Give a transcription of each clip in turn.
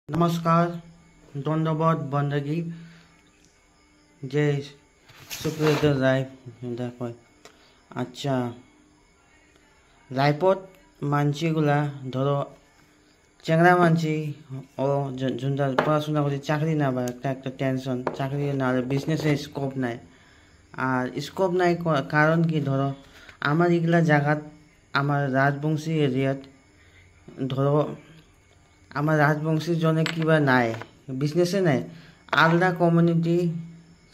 নমস্কাৰ ধন্যবাদ বন্দগী জয় সুপ্রিয় রায় দেখো আচ্ছা লাইফত মানসিগুলা ধরো চেংরা মানসি ও যোনটা পড়াশোনা করছে চাকরি না পায় একটা টেনশন চাকরি না হলে বিজনেসে স্কোপ নাই আর স্কোপ নাই কারণ কি ধরো আমার এগুলা জায়গাত আমার রাজবংশী এরিয়াত ধরো আমার রাজবংশীর জন্য কিবা নাই বিজনেসে নাই আলাদা কমিউনিটি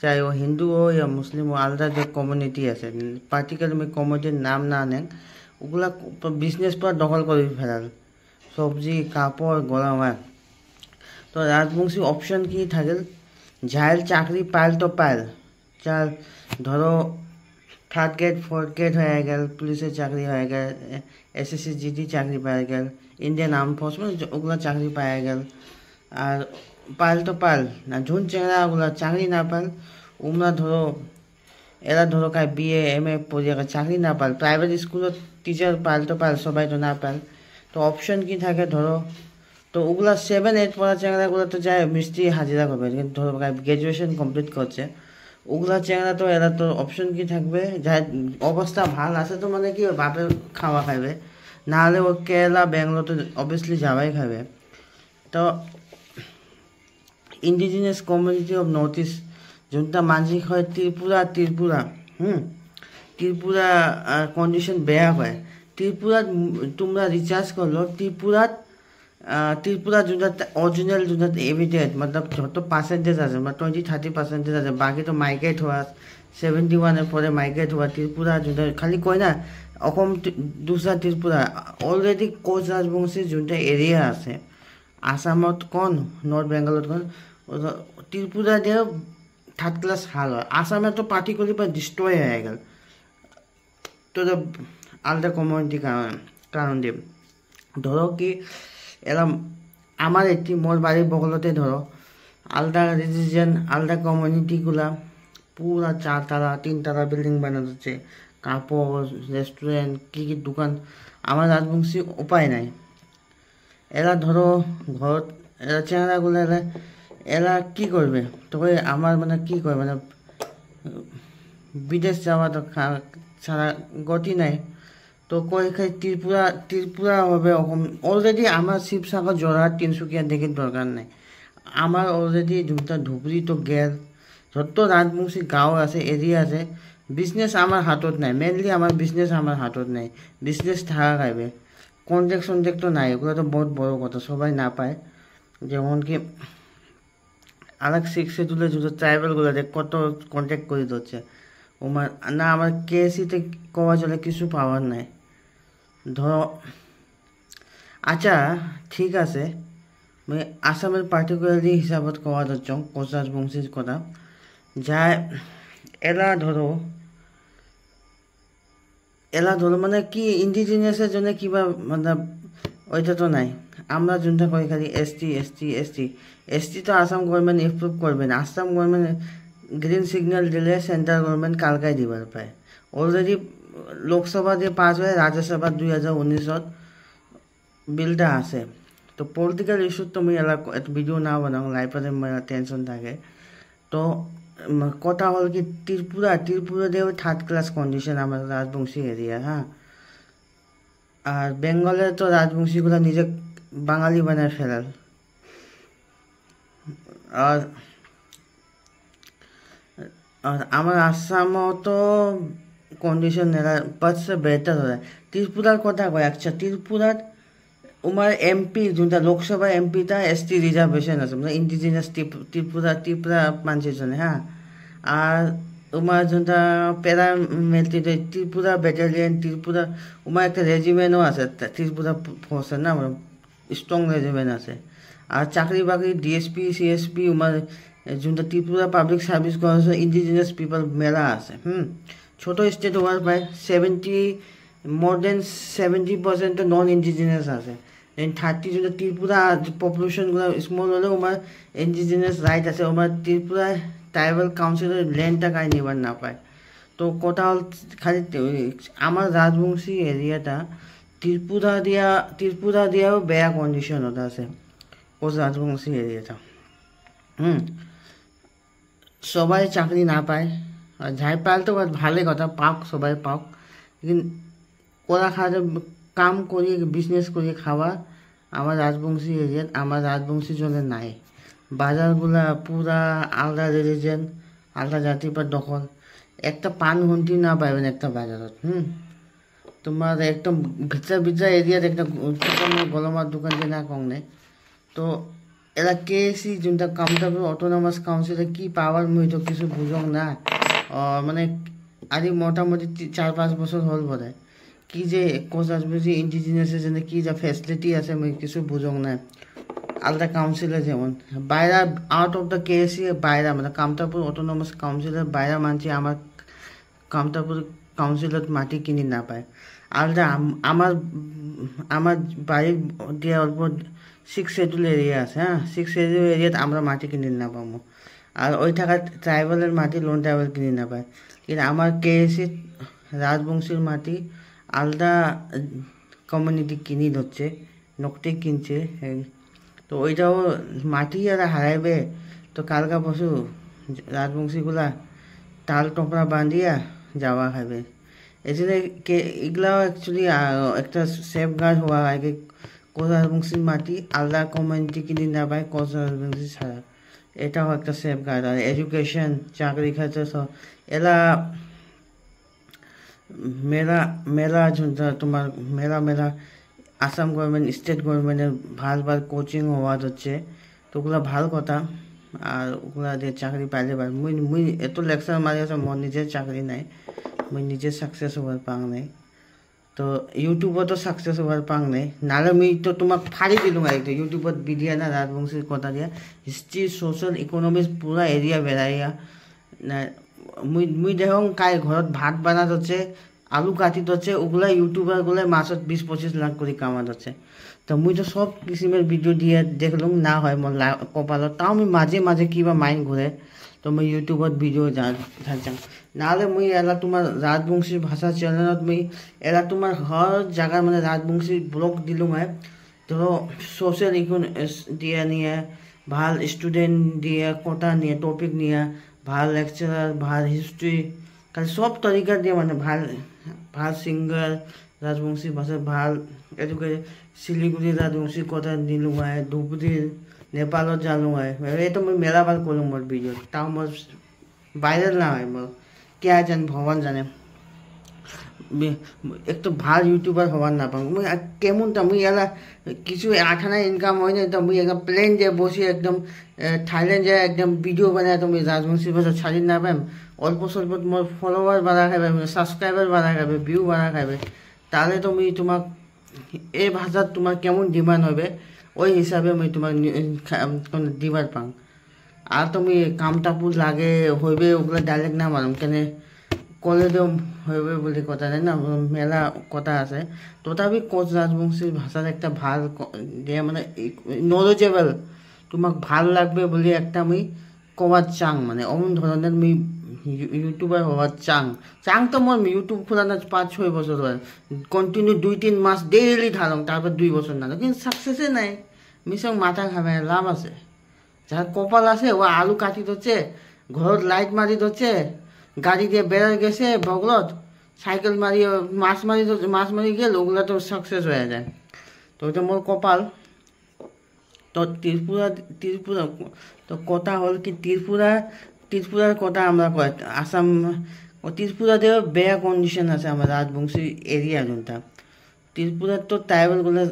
চাই ও হিন্দু हो या মুসলিম हो আলাদা যে কমিউনিটি আছে পার্টিকুলার আমি কমিউনিটির নাম না আনেন ওগুলা বিজনেস পুরা দখল করে ফেলাল সবজি কাপড় গলামার তো রাজবংশী অপশন কি থাকিল যাইল চাকরি পাইল তো পাইল চাল ধরো থার্ড গ্রেড ফোর্থ গ্রেড হয়ে গেল পুলিশের চাকরি হয়ে গেল এসএসসি জিডি চাকরি পাই গেল ইন্ডিয়ান আর্ম ফোর্স ওগুলো চাকরি পাই গেল আর পাইল তো পাইল না যোন চেংরা ওগুলো চাকরি না পাইল ওগুলা ধরো এরা ধরো কাই বিএ এমএ পড়িয়ে চাকরি না পাইল প্রাইভেট স্কুলত টিচার পাইল তো পাইল সবাই তো না পাইল তো অপশন কি থাকে ধরো তো ওগুলা 7-8 পড়া চেংরাগুলো তো যায় মিস্ত্রি হাজিরা করবে কিন্তু ধরো গ্র্যাজুয়েশন কমপ্লিট করছে ওগুলা চেংরা তো এরা তো অপশন কি থাকবে যাই অবস্থা ভাল আছে তো মানে কি বাপের খাওয়া খাইবে না হলে ও কেরালা ব্যাঙ্গালোর তো অবভিয়াসলি যাবাই খাবে তো indigenous community of north east যোনটা মানসিক হয় ত্রিপুরা ত্রিপুরা কন্ডিশন বেয়া হয় ত্রিপুরাত তোমরা রিচার্জ করলো ত্রিপুরা যোনটা অরিজিনাল যোনটা এভিডেন্ট মতলব যত পার্সেন্টেজ আছে মানে 20-30% আছে বাকি তো মাইগ্রেট হওয়া 71 পরে মাইগ্রেট হওয়া ত্রিপুরা যোনটা খালি কয় না অসম দুসরা ত্রিপুরা অলরেডি কোচ রাজবংশীর যোনটা এরিয়া আছে আসামত কোন নর্থ বেঙ্গলত কোন ত্রিপুরা দিয়ে থার্ড ক্লাস হাল হয় আসামে তো পার্টিকুলারলি পুরো ডিস্ট্রয় হয়ে গেল তো আলাদা কমিউনিটি কারণ দিয়ে ধরো কি এরা আমার একটি মোর বাড়ির বগলতে ধরো আলাদা রিলিজিয়ন আলাদা কমিউনিটিগুলা পুরা 4 তালা 3 তালা বিল্ডিং বানাচ্ছে কাপড় রেস্টুরেন্ট কি দোকান আমার রাজবংশী উপায় নাই এরা ধরো ঘরত এরা চেংরাগুলো এরা কি করবে তবে আমার মানে কি করে মানে বিদেশ যাওয়া তো ছাড়া গতি নাই তো কই খাই ত্রিপুরা হবে অলরেডি আমার শিবসাগর যোরহাট তিনসুকিয়া দেখে দরকার নাই আমার অলরেডি যোনটা ধুবড়ি তো গেল যত রাজবংশী গাঁও আছে এরিয়া আছে বিজনেস আমার হাতত নাই মেনলি আমার বিজনেস আমার হাতত নাই বিজনেস থাকা খাইবে কন্ট্যাক্ট তো নাই ওগুলো তো বহুত বড় কথা সবাই না পায় যেমন কি আরেক শিখছে তুলে যদি ট্রাইবেলগুলো কত কন্ট্যাক্ট করে দিচ্ছে ওমার না আমার কেএসিতে কওয়া চলে কিছু পাওয়ার নাই ধরো আচ্ছা ঠিক আছে মানে আসামের পার্টিকুলারলি হিসাবত কওয়া যাচ্ছ কোচ রাজবংশীর কথা যা এলা ধরো মানে কি ইন্ডিজিনিয়াসের জন্য কিবা মানে ওইটা তো নাই আমরা যোনটা কই খালি এসটি তো আসাম গভর্নমেন্ট এপ্রুভ করবে না আসাম গভর্নমেন্ট গ্রিন সিগন্যাল দিলে সেন্ট্রাল গভর্নমেন্ট কালকাই দিবার পায় অলরেডি লোকসভা দিয়ে পাস হয়ে রাজ্যসভা 2019 বিলটা আছে তো পলিটিক্যাল ইস্যুত তুমি ভিডিও না বানাও লাইফতে টেনশন থাকে তো কথা হল কি ত্রিপুরা দিয়ে থার্ড ক্লাস কন্ডিশন আমার রাজবংশী এরিয়া হ্যাঁ আর বেঙ্গলে তো রাজবংশীগুলো নিজে বাঙালি বানায় ফেলাল আর আমার আসামও তো কন্ডিশন এরা পাচ্ছে বেটার হয় ত্রিপুরার কথা কয় আচ্ছা ত্রিপুরার উমার এমপি যোনটা লোকসভা এমপিটা এসটি রিজার্ভেশন আছে মানে ইন্ডিজিনিয়াস ত্রিপুরা মানুষের জন্য হ্যাঁ আর উমার যোনটা প্যারামিলিটারি ত্রিপুরা ব্যাটালিয়ন ত্রিপুরা উমার একটা রেজিমেন্টও আছে ত্রিপুরা ফোর্সের না স্ট্রং রেজিমেন্ট আছে আর চাকরি বাকরি ডিএসপি সিএসপি উমার যোনটা Tripura public service commission indigenous people মেলা আছে ছোট স্টেট হওয়ার প্রায় মোর দেন 70% তো নন ইন্ডিজিনিয়াস আছে 30 যদি ত্রিপুরা পপুলেশনগুলো স্মল হলেও আমার ইন্ডিজিনিয়াস রাইট আছে আমার ত্রিপুরা ট্রাইবাল কাউন্সিলের ল্যান্ডটা কাই নিবার না পায় তো কথা হল খালি আমার রাজবংশী এরিয়াটা ত্রিপুরা দিয়াও বেয়া কন্ডিশনত আছে কোচ রাজবংশী এরিয়াটা। সবাই চাকরি না পায়, আর যাই পায় তো ভালোই কথা, পাক সবাই পাক, কিন্তু ওরা খাওয়া কাম করিয়ে বিজনেস করিয়ে খাওয়া আমার রাজবংশী এরিয়াত, আমার রাজবংশী জনের নাই। বাজারগুলা পুরা আলাদা রিলিজন, আলাদা জাতির পর দখল। একটা পান ঘন্টি না পাইবেন একটা বাজারত। তোমার একদম ভিতরা এরিয়াত একটা গলমার দোকান দিয়ে না কম নেই। তো এরা কেএসি যোনটা কাউন্টার অটোনমাস কাউন্সিলে কি পাওয়ার মুই তো কিছু বুঝং না। মানে আজি মোটামুটি 4-5 বছর হল বোধ হয়। কি যে কোচ রাজবংশী ইন্ডিজিনিয়াসের জন্য কি যা ফ্যাসিলিটি আছে মুই কিছু বুঝং না। আলাদা কাউন্সিলে যেমন বাইরা আউট অফ দ্য কেএসি বাইরা, মানে কামতাপুর অটোনমাস কাউন্সিলের বাইরা মানছি আমার কামতাপুর কাউন্সিলত মাটি কিনি না পায়। আলাদা আমার বাড়ির দিয়ে অল্প 6 শিডিউল এরিয়া আছে। 6 শিডিউল এরিয়াত আমরা মাটি কিনি না পাবো, আর ওই টাকা ট্রাইবেলের মাটি লোন ট্রাইবেল কিনি না পায়। কিন্তু আমার কেএসি রাজবংশীর মাটি আলাদা কমিউনিটি কিনি ধরছে, নকটি কিনছে। তো ওইটাও মাটি যারা হারাইবে তো কালকা পশু রাজবংশীগুলা তাল টপরা বাঁধিয়া যাওয়া খাবে। এই জন্য এগুলাও অ্যাকচুয়ালি একটা সেফ গার্ড হওয়া আগে কোচ রাজবংশীর মাটি আলাদা কমিউনিটি কিনে না পায় কোচ রাজবংশী ছাড়া, এটাও একটা সেফ গার্ড। আর এডুকেশন চাকরি ক্ষেত্রে সব এলা মেলা তোমার মেলা আসাম গভর্নমেন্ট স্টেট গভর্নমেন্টের ভাল কোচিং হওয়া হচ্ছে, তো ওগুলো ভাল কথা। আর ওগুলা দিয়ে চাকরি পাইলে পারে। মুই এত লেকচার মারি আছে, মোর নিজের চাকরি নাই, মুই নিজে সাকসেস হবার পাং নাই। তো ইউটিউবতো সাকসেস হবার পাং নাই, নাহলে মুই তো তোমাক ফাড়ি দিলুম আর একটা ইউটিউবত ভিডিও না রাজবংশীর কথা দিয়া হিস্ট্রি সোশ্যাল ইকোনমিক্স পুরা এরিয়া বেড়াইয়া না। মুই দেখুন কাই ঘৰত ভাত বানাত হচ্ছে, আলু কাটিত হচ্ছে, ওগুলা ইউটিউবারগুলো মাসত 20-25 লাখ করে কামাত হচ্ছে। তো মুই তো সব কিসিমের ভিডিও দিয়ে দেখলুম না হয় মোর কপালত, তাও মুই মাঝে মাঝে কিবা মাইন্ড ঘুরে তো মুই ইউটিউবত ভিডিও যাওঁ। নাহলে মুই এলা তোমার রাজবংশী ভাষা চ্যানেলত মুই এলা তোমার হর জায়গায় মানে রাজবংশী ব্লগ দিলুম হয়। ধরো সোশ্যাল ইকোনমিক্স দিয়ে নিয়ে, ভাল স্টুডেন্ট দিয়ে, কোটা নিয়ে, টপিক নিয়ে, ভাল লেকচারার, ভাল হিস্ট্রি, খালি সব তরিকা দিয়ে মানে ভাল সিঙ্গার রাজবংশী ভাষা ভাল এডুকেশন। শিলিগুড়ি রাজবংশী কথা নিলুম হয়, ধুবুরীর নেপালত জানলুম হয়। এই তো মুই মেলা বার করলুম মোর ভিডিও, তাও মোর ভাইরাল না হয়। মোর কে জান ভগবান জানে, একটু ভাল ইউটিউবার হওয়ার না পাম। মুই কেমনটা মুই এলা কিছু আঠানা ইনকাম হয় না, তো মুই একদম প্লেন দিয়ে বসে একদম থাইল্যান্ড যায় একদম ভিডিও বানায় তুমি রাজবংশী ভাষা ছাড়ি না পাম। অল্প স্বল্প তোমার ফলোয়ার বাড়া খাবে, সাবস্ক্রাইবার বাড়া খাবে, ভিউ বাড়া খাবে, তাহলে তুমি তোমাক এই ভাষাত তোমার কেমন ডিমান্ড হবে ওই হিসাবে মুই তোমার দিবার পাং। আর তুমি কামতাপুর লাগে হইবে ওগুলো ডাইরেক্ট না মারুম, কেন কলেজেও হইবে বলে কথা নাই না, মেলা কথা আছে। তথাপি কোচ রাজবংশীর ভাষার একটা ভাল দিয়ে মানে নলেজেবল তোমাক ভাল লাগবে বলে একটা মুই কবার চাং, মানে অমন ধরনের মুই ইউটিউবার হওয়ার চাং তো মোর ইউটিউব খোলানো 5-6 বছর হয়, কন্টিনিউ 2-3 মাস ডেইলি ঢালং, তারপর 2 বছর না, কিন্তু সাকসেসে নাই। মিশং মাথা খাবে, লাভ আছে যার কপাল আছে ও আলু কাটি ধরছে, ঘৰত লাইট মারি ধরছে, গাড়ি দিয়ে বেড়ার গেছে বগলত, সাইকেল মারি মাছ মারি গেল, ওগুলো তো সাকসেস হয়ে যায়। তো ওইটা মোর কপাল। তো ত্রিপুরা তো কথা হল কি ত্রিপুরার কথা আমরা কয় আসাম ও ত্রিপুরাতেও বেয়া কন্ডিশন আছে আমার রাজবংশী এরিয়া যোনটা। ত্রিপুরার তো ট্রাইবেলগুলো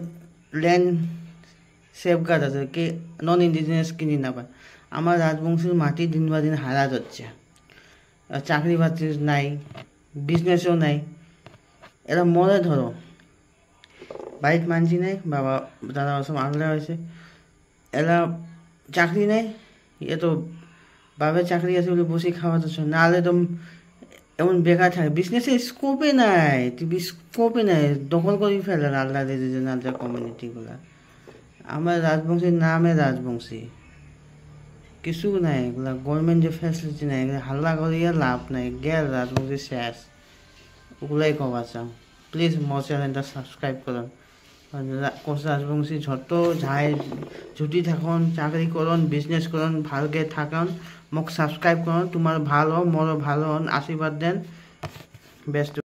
ল্যান্ড সেফগার্ড আছে কি নন ইন্ডিজিনিয়াস কিনি না পায়। আমার রাজবংশীর মাটি দিন বা দিন হারা যাচ্ছে, চাকরি বাকরি নাই, বিজনেসও নাই। এরা মরে ধরো বাড়িত মানছি নাই, বাবা দাদা সব আলাদা হয়েছে, এরা চাকরি নেই, এ তো বাবার চাকরি আছে বলে বসে খাওয়া যাচ্ছে, নাহলে তো এমন বেকার থাকে, বিজনেসে স্কোপে নাই, স্কোপে নাই, দখল করে ফেলে আলাদা রিজনাল কমিউনিটিগুলা। আমার রাজবংশীর নামে রাজবংশী, কিছু নাই, এগুলা গভর্নমেন্ট যে ফ্যাসিলিটি নাই, হাল্লা করিয়া লাভ নাই, গেল রাজবংশী শেষ। ওগুলাই কবা চাও। প্লিজ মোর চ্যানেলটা সাবস্ক্রাইব করুন। কোচ ৰাজবংশী যত যাই যদি থাকুন চাকৰি কৰণ বিজনেছ কৰণ ভালকৈ থাকুন মোক ছাবস্ক্ৰাইব কৰণ তোমাৰ ভাল হওক মোৰো ভাল হওক আশীৰ্বাদ দেন বেষ্ট